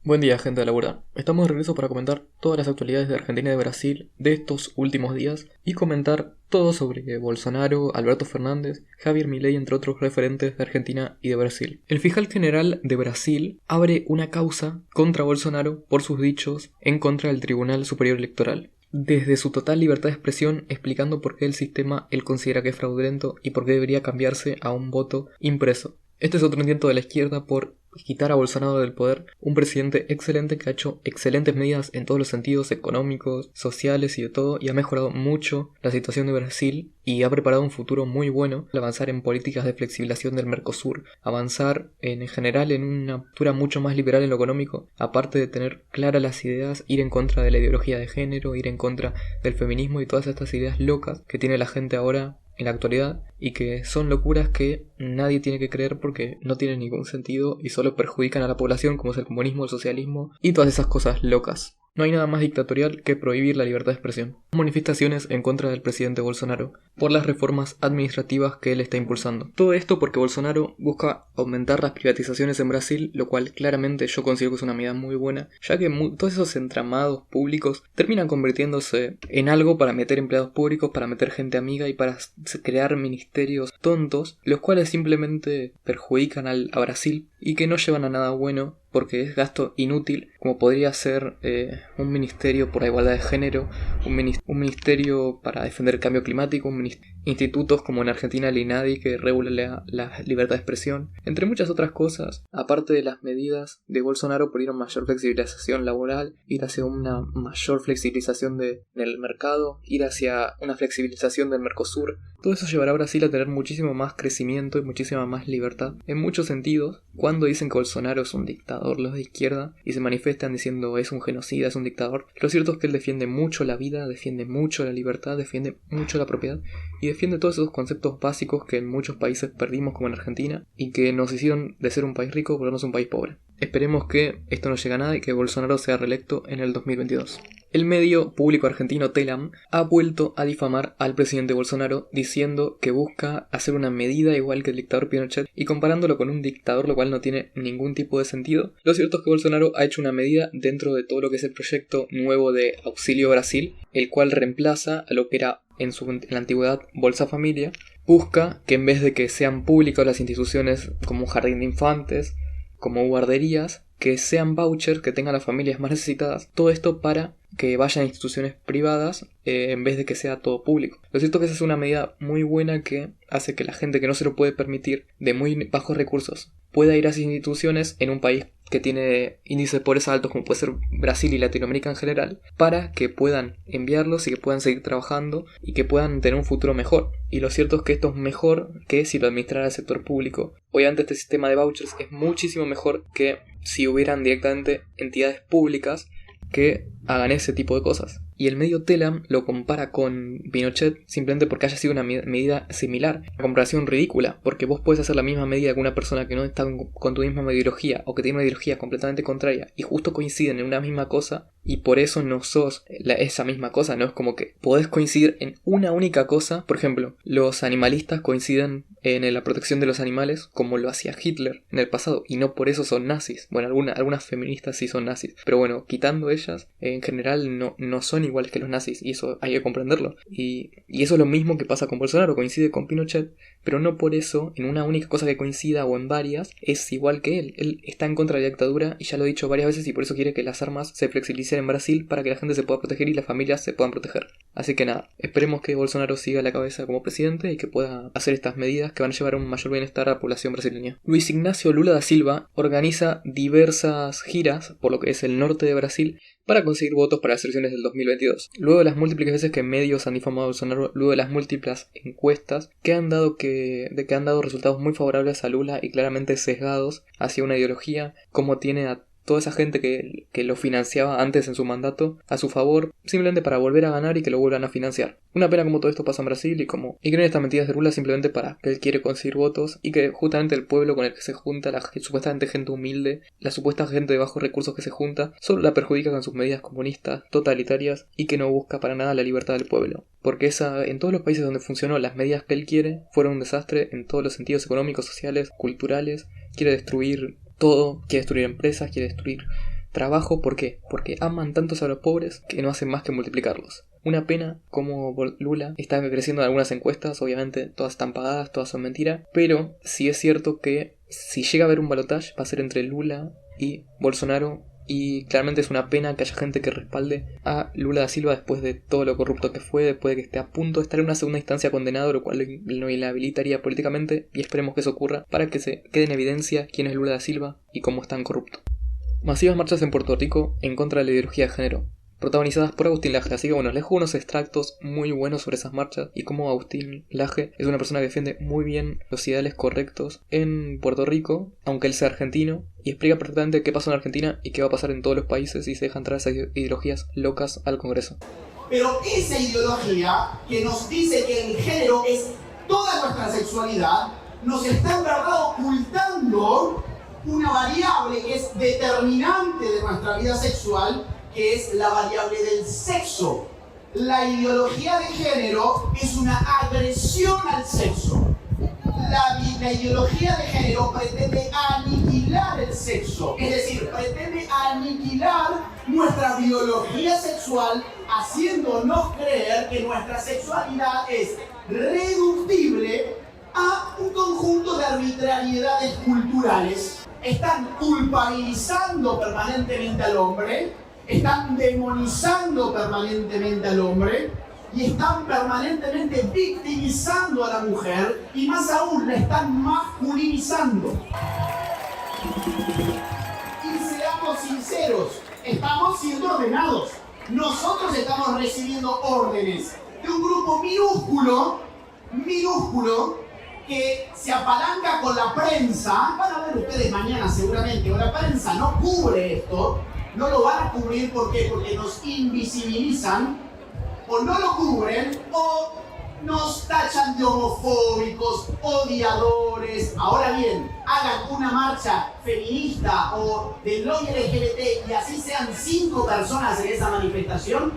Buen día, gente de Laburar. Estamos de regreso para comentar todas las actualidades de Argentina y de Brasil de estos últimos días y comentar todo sobre Bolsonaro, Alberto Fernández, Javier Milei, entre otros referentes de Argentina y de Brasil. El fiscal general de Brasil abre una causa contra Bolsonaro por sus dichos en contra del Tribunal Superior Electoral, desde su total libertad de expresión, explicando por qué el sistema él considera que es fraudulento y por qué debería cambiarse a un voto impreso. Este es otro intento de la izquierda por quitar a Bolsonaro del poder, un presidente excelente que ha hecho excelentes medidas en todos los sentidos económicos, sociales y de todo, y ha mejorado mucho la situación de Brasil y ha preparado un futuro muy bueno al avanzar en políticas de flexibilización del Mercosur, avanzar en general en una postura mucho más liberal en lo económico, aparte de tener claras las ideas, ir en contra de la ideología de género, ir en contra del feminismo y todas estas ideas locas que tiene la gente ahora en la actualidad y que son locuras que nadie tiene que creer porque no tienen ningún sentido y solo perjudican a la población, como es el comunismo, el socialismo y todas esas cosas locas. No hay nada más dictatorial que prohibir la libertad de expresión. Manifestaciones en contra del presidente Bolsonaro por las reformas administrativas que él está impulsando. Todo esto porque Bolsonaro busca aumentar las privatizaciones en Brasil, lo cual claramente yo considero que es una medida muy buena, ya que todos esos entramados públicos terminan convirtiéndose en algo para meter empleados públicos, para meter gente amiga y para crear ministerios tontos, los cuales simplemente perjudican a Brasil y que no llevan a nada bueno porque es gasto inútil, como podría ser un ministerio por la igualdad de género, un ministerio para defender el cambio climático, institutos como en Argentina el INADI que regula la libertad de expresión, entre muchas otras cosas, aparte de las medidas de Bolsonaro por ir a mayor flexibilización laboral, ir hacia una mayor flexibilización del mercado, ir hacia una flexibilización del Mercosur. Todo eso llevará a Brasil a tener muchísimo más crecimiento y muchísima más libertad en muchos sentidos. Cuando dicen que Bolsonaro es un dictador, los de izquierda, y se manifiestan diciendo es un genocida, es un dictador, lo cierto es que él defiende mucho la vida, defiende mucho la libertad, defiende mucho la propiedad y defiende todos esos conceptos básicos que en muchos países perdimos, como en Argentina, y que nos hicieron de ser un país rico volvernos un país pobre. Esperemos que esto no llegue a nada y que Bolsonaro sea reelecto en el 2022. El medio público argentino Telam ha vuelto a difamar al presidente Bolsonaro diciendo que busca hacer una medida igual que el dictador Pinochet y comparándolo con un dictador, lo cual no tiene ningún tipo de sentido. Lo cierto es que Bolsonaro ha hecho una medida dentro de todo lo que es el proyecto nuevo de Auxilio Brasil, el cual reemplaza a lo que era en la antigüedad Bolsa Familia. Busca que en vez de que sean públicas las instituciones como un jardín de infantes, como guarderías, que sean vouchers que tengan las familias más necesitadas. Todo esto para que vayan a instituciones privadas en vez de que sea todo público. Lo cierto es que esa es una medida muy buena que hace que la gente que no se lo puede permitir, de muy bajos recursos, pueda ir a esas instituciones en un país que tiene índices de pobreza altos como puede ser Brasil y Latinoamérica en general, para que puedan enviarlos y que puedan seguir trabajando y que puedan tener un futuro mejor. Y lo cierto es que esto es mejor que si lo administrara el sector público. Obviamente este sistema de vouchers es muchísimo mejor que si hubieran directamente entidades públicas que hagan ese tipo de cosas. Y el medio Telam lo compara con Pinochet simplemente porque haya sido una medida similar. Una comparación ridícula, porque vos podés hacer la misma medida con una persona que no está con tu misma ideología o que tiene una ideología completamente contraria y justo coinciden en una misma cosa y por eso no sos esa misma cosa, no es como que podés coincidir en una única cosa. Por ejemplo, los animalistas coinciden en la protección de los animales como lo hacía Hitler en el pasado y no por eso son nazis. Bueno, algunas feministas sí son nazis, pero bueno, quitando ellas, en general no son iguales que los nazis y eso hay que comprenderlo. Y eso es lo mismo que pasa con Bolsonaro, coincide con Pinochet, pero no por eso en una única cosa que coincida o en varias es igual que él. Él está en contra de la dictadura y ya lo he dicho varias veces y por eso quiere que las armas se flexibilicen en Brasil para que la gente se pueda proteger y las familias se puedan proteger. Así que nada, esperemos que Bolsonaro siga a la cabeza como presidente y que pueda hacer estas medidas que van a llevar a un mayor bienestar a la población brasileña. Luis Ignacio Lula da Silva organiza diversas giras por lo que es el norte de Brasil para conseguir votos para las elecciones del 2022. Luego de las múltiples veces que medios han difamado a Bolsonaro, luego de las múltiples encuestas que han dado resultados muy favorables a Lula y claramente sesgados hacia una ideología, como tiene a toda esa gente que lo financiaba antes en su mandato a su favor, simplemente para volver a ganar y que lo vuelvan a financiar. Una pena como todo esto pasa en Brasil y creen estas mentiras de Lula simplemente para que él quiere conseguir votos y que justamente el pueblo con el que se junta, la supuestamente gente humilde, la supuesta gente de bajos recursos que se junta, solo la perjudica con sus medidas comunistas, totalitarias y que no busca para nada la libertad del pueblo. Porque en todos los países donde funcionó, las medidas que él quiere fueron un desastre en todos los sentidos económicos, sociales, culturales. Quiere destruir todo, quiere destruir empresas, quiere destruir trabajo. ¿Por qué? Porque aman tantos a los pobres que no hacen más que multiplicarlos. Una pena como Lula está creciendo en algunas encuestas, obviamente todas están pagadas, todas son mentiras, pero sí es cierto que si llega a haber un balotaje va a ser entre Lula y Bolsonaro, y claramente es una pena que haya gente que respalde a Lula da Silva después de todo lo corrupto que fue, después de que esté a punto de estar en una segunda instancia condenado, lo cual lo inhabilitaría políticamente, y esperemos que eso ocurra para que se quede en evidencia quién es Lula da Silva y cómo es tan corrupto. Masivas marchas en Puerto Rico en contra de la ideología de género, protagonizadas por Agustín Laje. Así que bueno, les dejo unos extractos muy buenos sobre esas marchas y cómo Agustín Laje es una persona que defiende muy bien los ideales correctos en Puerto Rico, aunque él sea argentino, y explica perfectamente qué pasó en Argentina y qué va a pasar en todos los países si se dejan entrar esas ideologías locas al Congreso. Pero esa ideología que nos dice que el género es toda nuestra sexualidad, nos está en verdad ocultando una variable que es determinante de nuestra vida sexual, que es la variable del sexo. La ideología de género es una agresión al sexo. La ideología de género pretende aniquilar el sexo, es decir, pretende aniquilar nuestra biología sexual, haciéndonos creer que nuestra sexualidad es reductible a un conjunto de arbitrariedades culturales. Están culpabilizando permanentemente al hombre, están demonizando permanentemente al hombre y están permanentemente victimizando a la mujer, y más aún la están masculinizando. Y seamos sinceros, estamos siendo ordenados. Nosotros estamos recibiendo órdenes de un grupo minúsculo, que se apalanca con la prensa. Van a ver ustedes mañana seguramente, o la prensa no cubre esto, no lo van a cubrir. ¿Por qué? Porque nos invisibilizan, o no lo cubren, o nos tachan de homofóbicos, odiadores. Ahora bien, hagan una marcha feminista o del lobby LGBT y así sean 5 personas en esa manifestación,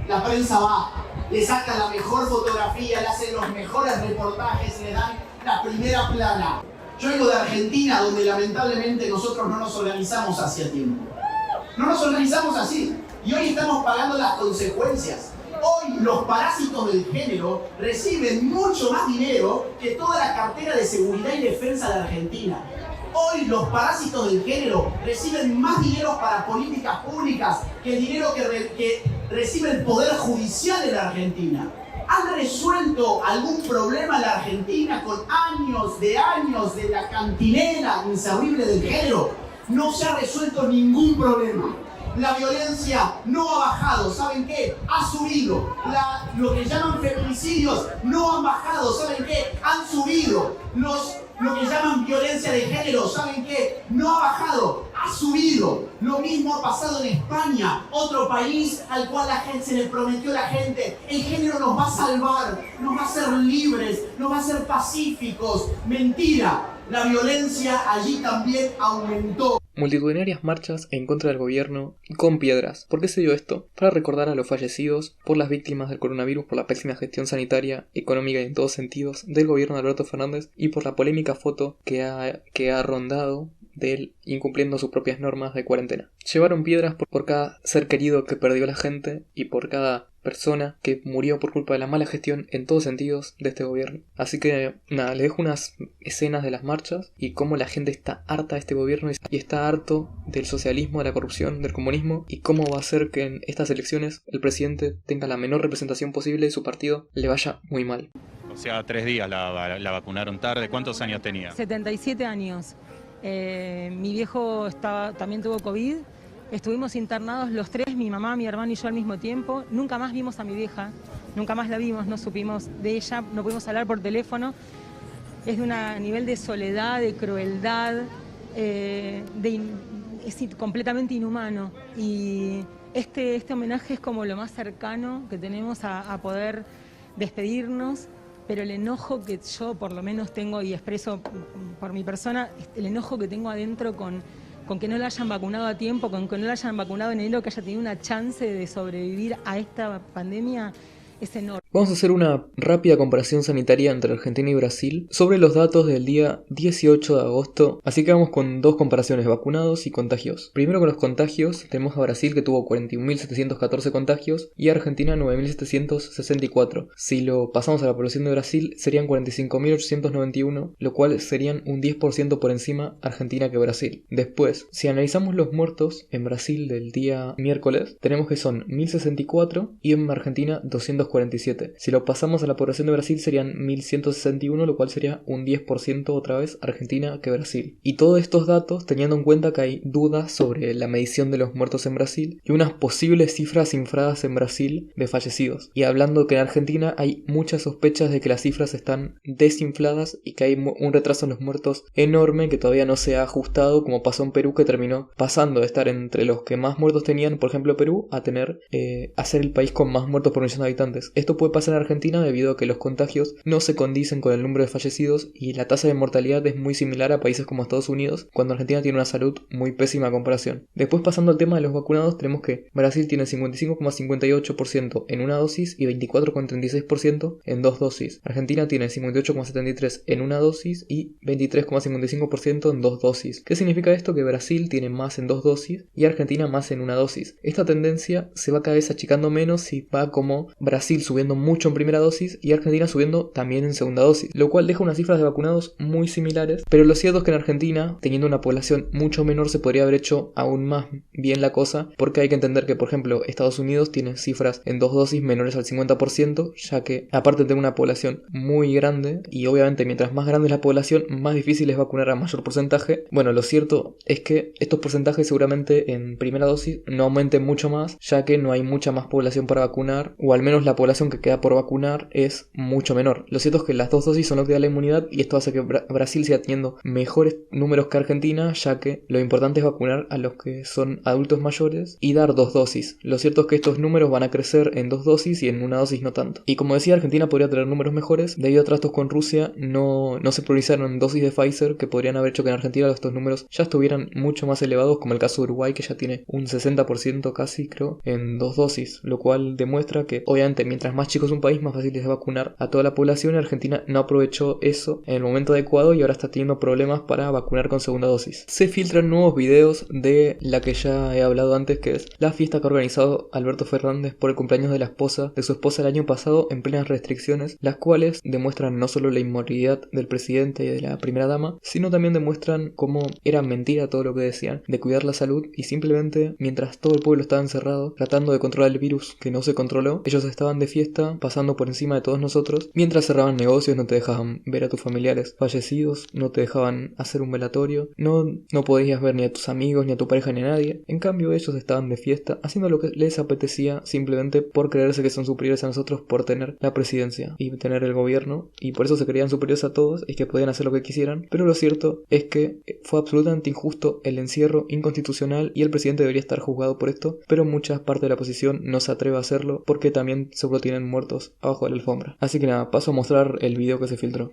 la prensa va, le sacan la mejor fotografía, le hacen los mejores reportajes, le dan la primera plana. Yo vengo de Argentina, donde lamentablemente nosotros no nos organizamos hace tiempo. No nos organizamos así. Y hoy estamos pagando las consecuencias. Hoy los parásitos del género reciben mucho más dinero que toda la cartera de seguridad y defensa de Argentina. Hoy los parásitos del género reciben más dinero para políticas públicas que el dinero que recibe el Poder Judicial en la Argentina. ¿Han resuelto algún problema en la Argentina con años de la cantinela inservible del género? No se ha resuelto ningún problema. La violencia no ha bajado, ¿saben qué? Ha subido. Lo que llaman feminicidios no han bajado, ¿saben qué? Han subido. Lo que llaman violencia de género, ¿saben qué? No ha bajado, ha subido. Lo mismo ha pasado en España, otro país al cual se le prometió a la gente: el género nos va a salvar, nos va a hacer libres, nos va a hacer pacíficos. Mentira, la violencia allí también aumentó. Multitudinarias marchas en contra del gobierno con piedras. ¿Por qué se dio esto? Para recordar a los fallecidos por las víctimas del coronavirus, por la pésima gestión sanitaria, económica y en todos sentidos del gobierno de Alberto Fernández, y por la polémica foto que ha rondado de él incumpliendo sus propias normas de cuarentena. Llevaron piedras por cada ser querido que perdió la gente y por cada persona que murió por culpa de la mala gestión en todos sentidos de este gobierno. Así que nada, les dejo unas escenas de las marchas y cómo la gente está harta de este gobierno y está harto del socialismo, de la corrupción, del comunismo, y cómo va a hacer que en estas elecciones el presidente tenga la menor representación posible y su partido le vaya muy mal. O sea, 3 días la vacunaron tarde. ¿Cuántos años tenía? 77 años. Mi viejo también tuvo COVID. Estuvimos internados los 3, mi mamá, mi hermano y yo al mismo tiempo. Nunca más vimos a mi vieja, nunca más la vimos, no supimos de ella, no pudimos hablar por teléfono. Es de un nivel de soledad, de crueldad, es completamente inhumano. Y este homenaje es como lo más cercano que tenemos a poder despedirnos. Pero el enojo que yo por lo menos tengo, y expreso por mi persona, el enojo que tengo adentro con que no la hayan vacunado a tiempo, con que no la hayan vacunado en enero, que haya tenido una chance de sobrevivir a esta pandemia, es enorme. Vamos a hacer una rápida comparación sanitaria entre Argentina y Brasil sobre los datos del día 18 de agosto, así que vamos con dos comparaciones, vacunados y contagios. Primero con los contagios, tenemos a Brasil que tuvo 41.714 contagios y Argentina 9.764. Si lo pasamos a la población de Brasil serían 45.891, lo cual serían un 10% por encima Argentina que Brasil. Después, si analizamos los muertos en Brasil del día miércoles, tenemos que son 1.064 y en Argentina 247. Si lo pasamos a la población de Brasil serían 1.161, lo cual sería un 10% otra vez Argentina que Brasil. Y todos estos datos teniendo en cuenta que hay dudas sobre la medición de los muertos en Brasil y unas posibles cifras infladas en Brasil de fallecidos. Y hablando que en Argentina hay muchas sospechas de que las cifras están desinfladas y que hay un retraso en los muertos enorme que todavía no se ha ajustado, como pasó en Perú, que terminó pasando de estar entre los que más muertos tenían, por ejemplo Perú, a ser el país con más muertos por millón de habitantes. Esto puede pasar en Argentina debido a que los contagios no se condicen con el número de fallecidos y la tasa de mortalidad es muy similar a países como Estados Unidos, cuando Argentina tiene una salud muy pésima a comparación. Después, pasando al tema de los vacunados, tenemos que Brasil tiene 55,58% en una dosis y 24,36% en dos dosis. Argentina tiene 58,73% en una dosis y 23,55% en dos dosis. ¿Qué significa esto? Que Brasil tiene más en dos dosis y Argentina más en una dosis. Esta tendencia se va cada vez achicando menos si va como Brasil subiendo mucho en primera dosis y Argentina subiendo también en segunda dosis, lo cual deja unas cifras de vacunados muy similares, pero lo cierto es que en Argentina, teniendo una población mucho menor, se podría haber hecho aún más bien la cosa, porque hay que entender que, por ejemplo, Estados Unidos tiene cifras en dos dosis menores al 50%, ya que aparte de tener una población muy grande, y obviamente mientras más grande es la población, más difícil es vacunar a mayor porcentaje. Bueno, lo cierto es que estos porcentajes seguramente en primera dosis no aumenten mucho más, ya que no hay mucha más población para vacunar, o al menos la población que queda por vacunar es mucho menor. Lo cierto es que las dos dosis son lo que da la inmunidad y esto hace que Brasil siga teniendo mejores números que Argentina, ya que lo importante es vacunar a los que son adultos mayores y dar dos dosis. Lo cierto es que estos números van a crecer en dos dosis y en una dosis no tanto. Y como decía, Argentina podría tener números mejores. Debido a tratos con Rusia no se priorizaron en dosis de Pfizer, que podrían haber hecho que en Argentina estos números ya estuvieran mucho más elevados, como el caso de Uruguay, que ya tiene un 60% casi, creo, en dos dosis, lo cual demuestra que obviamente mientras más chico es un país, más fácil es vacunar a toda la población. Argentina no aprovechó eso en el momento adecuado y ahora está teniendo problemas para vacunar con segunda dosis. Se filtran nuevos videos de la que ya he hablado antes, que es la fiesta que ha organizado Alberto Fernández por el cumpleaños de su esposa el año pasado en plenas restricciones, las cuales demuestran no solo la inmoralidad del presidente y de la primera dama, sino también demuestran cómo era mentira todo lo que decían de cuidar la salud, y simplemente mientras todo el pueblo estaba encerrado tratando de controlar el virus que no se controló, ellos estaban de fiesta pasando por encima de todos nosotros, mientras cerraban negocios, no te dejaban ver a tus familiares fallecidos, no te dejaban hacer un velatorio, no podías ver ni a tus amigos, ni a tu pareja, ni a nadie. En cambio ellos estaban de fiesta haciendo lo que les apetecía, simplemente por creerse que son superiores a nosotros por tener la presidencia y tener el gobierno, y por eso se creían superiores a todos y que podían hacer lo que quisieran. Pero lo cierto es que fue absolutamente injusto el encierro, inconstitucional, y el presidente debería estar juzgado por esto, pero mucha parte de la oposición no se atreve a hacerlo porque también seguro tienen muertos abajo de la alfombra. Así que nada, paso a mostrar el video que se filtró.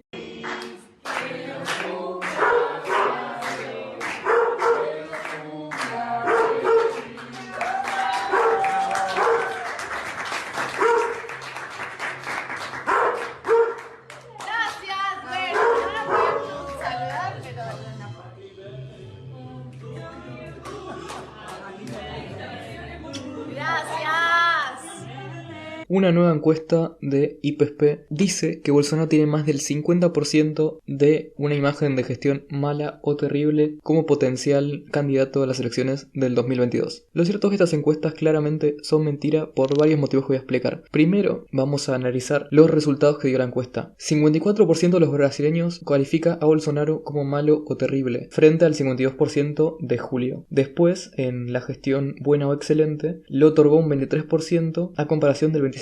Una nueva encuesta de IPSP dice que Bolsonaro tiene más del 50% de una imagen de gestión mala o terrible como potencial candidato a las elecciones del 2022. Lo cierto es que estas encuestas claramente son mentira por varios motivos que voy a explicar. Primero, vamos a analizar los resultados que dio la encuesta. 54% de los brasileños califica a Bolsonaro como malo o terrible, frente al 52% de julio. Después, en la gestión buena o excelente, le otorgó un 23% a comparación del 25%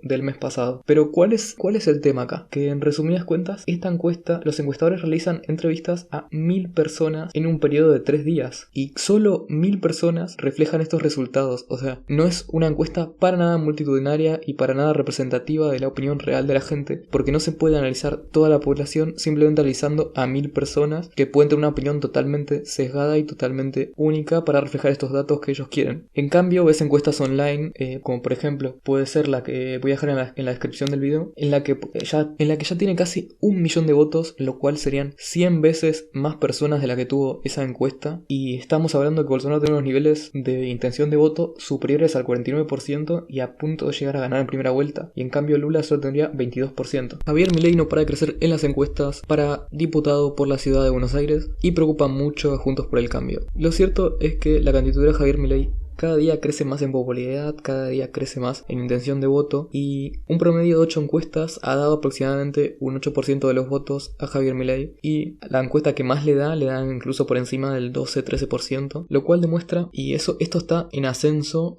del mes pasado. Pero ¿cuál es el tema acá? Que en resumidas cuentas, esta encuesta, los encuestadores realizan entrevistas a 1000 personas en un periodo de 3 días y solo 1000 personas reflejan estos resultados. O sea, no es una encuesta para nada multitudinaria y para nada representativa de la opinión real de la gente, porque no se puede analizar toda la población simplemente analizando a 1000 personas que pueden tener una opinión totalmente sesgada y totalmente única para reflejar estos datos que ellos quieren. En cambio, ves encuestas online, como por ejemplo puede puede ser la que voy a dejar en la descripción del video, en la que ya tiene casi 1 millón de votos, lo cual serían 100 veces más personas de la que tuvo esa encuesta, y estamos hablando de que Bolsonaro tiene unos niveles de intención de voto superiores al 49% y a punto de llegar a ganar en primera vuelta, y en cambio Lula solo tendría 22%. Javier Milei no para de crecer en las encuestas para diputado por la ciudad de Buenos Aires y preocupa mucho a Juntos por el Cambio. Lo cierto es que la candidatura de Javier Milei cada día crece más en popularidad, cada día crece más en intención de voto, y un promedio de 8 encuestas ha dado aproximadamente un 8% de los votos a Javier Milei, y la encuesta que más le da incluso por encima del 12-13%, lo cual demuestra, y esto está en ascenso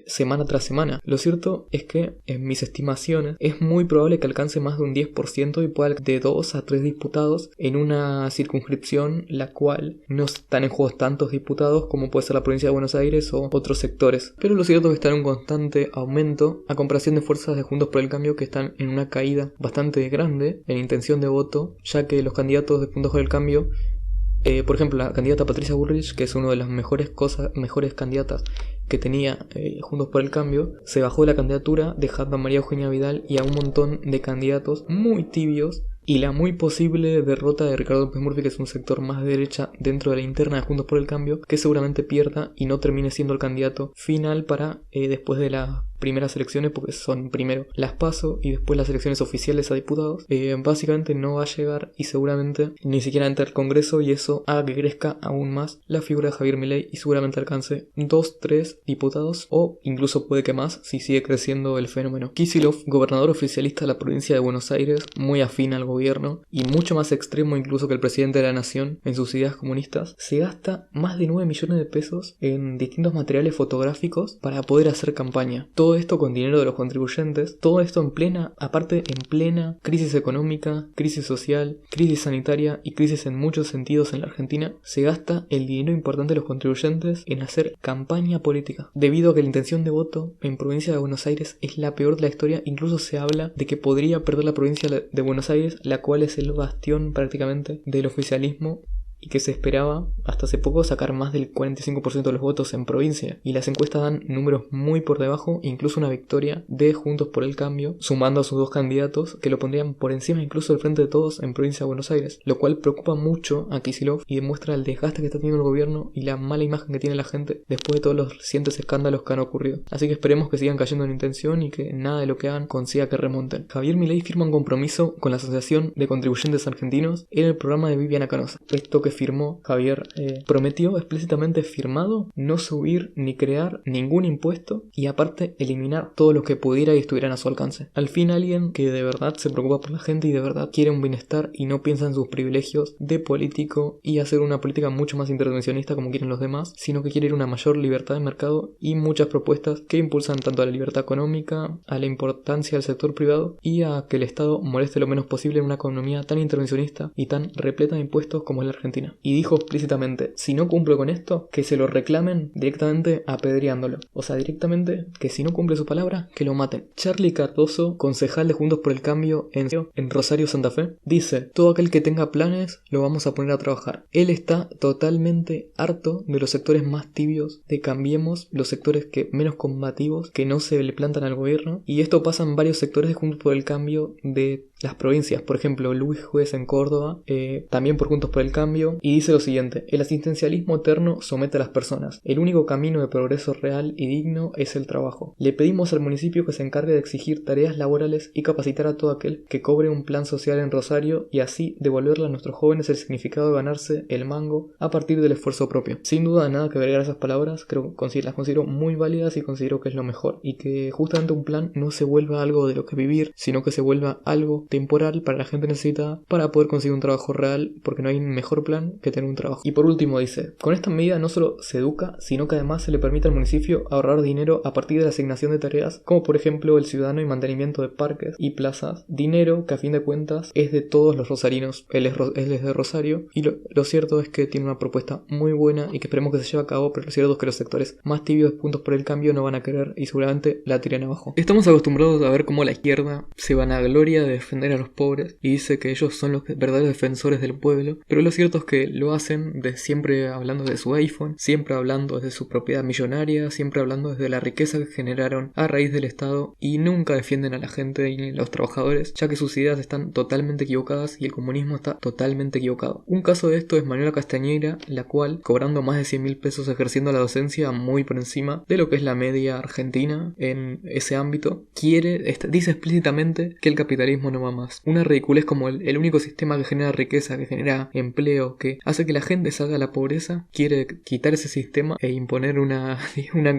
semana tras semana. Lo cierto es que en mis estimaciones es muy probable que alcance más de un 10% y pueda de 2 a 3 diputados en una circunscripción la cual no están en juego tantos diputados como puede ser la provincia de Buenos Aires o otros sectores, pero lo cierto es que está en un constante aumento a comparación de fuerzas de Juntos por el Cambio, que están en una caída bastante grande en intención de voto, ya que los candidatos de Juntos por el Cambio, por ejemplo la candidata Patricia Bullrich, que es una de las mejores candidatas que tenía Juntos por el Cambio, se bajó de la candidatura dejando a María Eugenia Vidal y a un montón de candidatos muy tibios, y la muy posible derrota de Ricardo López Murphy, que es un sector más de derecha dentro de la interna de Juntos por el Cambio, que seguramente pierda y no termine siendo el candidato final para después de las primeras elecciones, porque son primero las PASO y después las elecciones oficiales a diputados. Básicamente no va a llegar y seguramente ni siquiera entre al Congreso, y eso haga que crezca aún más la figura de Javier Milei y seguramente alcance 2-3 diputados o incluso puede que más si sigue creciendo el fenómeno. Kicillof, gobernador oficialista de la provincia de Buenos Aires, muy afín al gobierno y mucho más extremo incluso que el presidente de la nación en sus ideas comunistas, se gasta más de 9 millones de pesos en distintos materiales fotográficos para poder hacer campaña. Todo esto con dinero de los contribuyentes, todo esto en plena crisis económica, crisis social, crisis sanitaria y crisis en muchos sentidos en la Argentina. Se gasta el dinero importante de los contribuyentes en hacer campaña política, debido a que la intención de voto en provincia de Buenos Aires es la peor de la historia. Incluso se habla de que podría perder la provincia de Buenos Aires, la cual es el bastión prácticamente del oficialismo, y que se esperaba hasta hace poco sacar más del 45% de los votos en provincia, y las encuestas dan números muy por debajo, incluso una victoria de Juntos por el Cambio sumando a sus dos candidatos que lo pondrían por encima incluso del Frente de Todos en provincia de Buenos Aires, lo cual preocupa mucho a Kicillof y demuestra el desgaste que está teniendo el gobierno y la mala imagen que tiene la gente después de todos los recientes escándalos que han ocurrido. Así que esperemos que sigan cayendo en intención y que nada de lo que hagan consiga que remonten. Javier Milei firma un compromiso con la Asociación de Contribuyentes Argentinos en el programa de Viviana Canosa. Esto que firmó Javier prometió explícitamente firmado no subir ni crear ningún impuesto y aparte eliminar todo lo que pudiera y estuvieran a su alcance. Al fin alguien que de verdad se preocupa por la gente y de verdad quiere un bienestar y no piensa en sus privilegios de político y hacer una política mucho más intervencionista como quieren los demás, sino que quiere ir a una mayor libertad de mercado y muchas propuestas que impulsan tanto a la libertad económica, a la importancia del sector privado y a que el Estado moleste lo menos posible en una economía tan intervencionista y tan repleta de impuestos como es la Argentina. Y dijo explícitamente, si no cumplo con esto, que se lo reclamen directamente apedreándolo. O sea, directamente que si no cumple su palabra, que lo maten. Charlie Cardoso, concejal de Juntos por el Cambio en Rosario, Santa Fe, dice, todo aquel que tenga planes lo vamos a poner a trabajar. Él está totalmente harto de los sectores más tibios, de Cambiemos, los sectores que menos combativos, que no se le plantan al gobierno, y esto pasa en varios sectores de Juntos por el Cambio de las provincias. Por ejemplo, Luis Juez en Córdoba, también por Juntos por el Cambio, y dice lo siguiente: el asistencialismo eterno somete a las personas. El único camino de progreso real y digno es el trabajo. Le pedimos al municipio que se encargue de exigir tareas laborales y capacitar a todo aquel que cobre un plan social en Rosario y así devolverle a nuestros jóvenes el significado de ganarse el mango a partir del esfuerzo propio. Sin duda nada que agregar a esas palabras, las considero muy válidas y considero que es lo mejor, y que justamente un plan no se vuelva algo de lo que vivir, sino que se vuelva algo temporal para la gente necesitada para poder conseguir un trabajo real, porque no hay mejor plan que tener un trabajo. Y por último dice, con esta medida no solo se educa, sino que además se le permite al municipio ahorrar dinero a partir de la asignación de tareas, como por ejemplo el ciudadano y mantenimiento de parques y plazas, dinero que a fin de cuentas es de todos los rosarinos. Él es de Rosario y lo cierto es que tiene una propuesta muy buena y que esperemos que se lleve a cabo, pero lo cierto es que los sectores más tibios de Juntos por el Cambio no van a querer y seguramente la tiren abajo. Estamos acostumbrados a ver cómo la izquierda se vanagloria de defender manera a los pobres y dice que ellos son los verdaderos defensores del pueblo, pero lo cierto es que lo hacen siempre hablando de su iPhone, siempre hablando desde su propiedad millonaria, siempre hablando desde la riqueza que generaron a raíz del Estado y nunca defienden a la gente y a los trabajadores, ya que sus ideas están totalmente equivocadas y el comunismo está totalmente equivocado. Un caso de esto es Manuela Castañeira, la cual, cobrando más de 100.000 pesos ejerciendo la docencia muy por encima de lo que es la media argentina en ese ámbito, dice explícitamente que el capitalismo no va más. Una ridiculez como el único sistema que genera riqueza, que genera empleo, que hace que la gente salga de la pobreza, quiere quitar ese sistema e imponer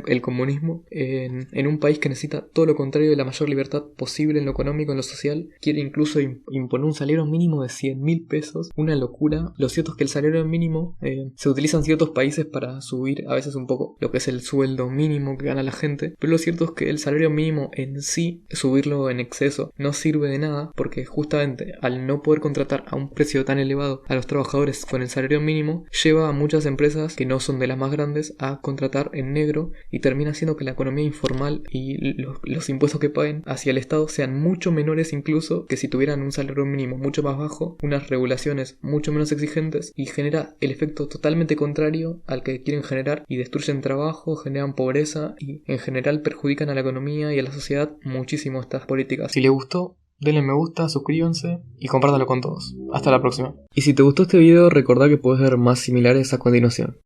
el comunismo en un país que necesita todo lo contrario de la mayor libertad posible en lo económico, en lo social. Quiere incluso imponer un salario mínimo de 100.000 pesos, una locura. Lo cierto es que el salario mínimo se utiliza en ciertos países para subir a veces un poco lo que es el sueldo mínimo que gana la gente, pero lo cierto es que el salario mínimo en sí, subirlo en exceso, no sirve de nada, porque justamente al no poder contratar a un precio tan elevado a los trabajadores con el salario mínimo, lleva a muchas empresas que no son de las más grandes a contratar en negro y termina haciendo que la economía informal y los impuestos que paguen hacia el Estado sean mucho menores incluso que si tuvieran un salario mínimo mucho más bajo, unas regulaciones mucho menos exigentes, y genera el efecto totalmente contrario al que quieren generar y destruyen trabajo, generan pobreza y en general perjudican a la economía y a la sociedad muchísimo estas políticas. Si les gustó, denle me gusta, suscríbanse y compártanlo con todos. Hasta la próxima. Y si te gustó este video, recordá que puedes ver más similares a continuación.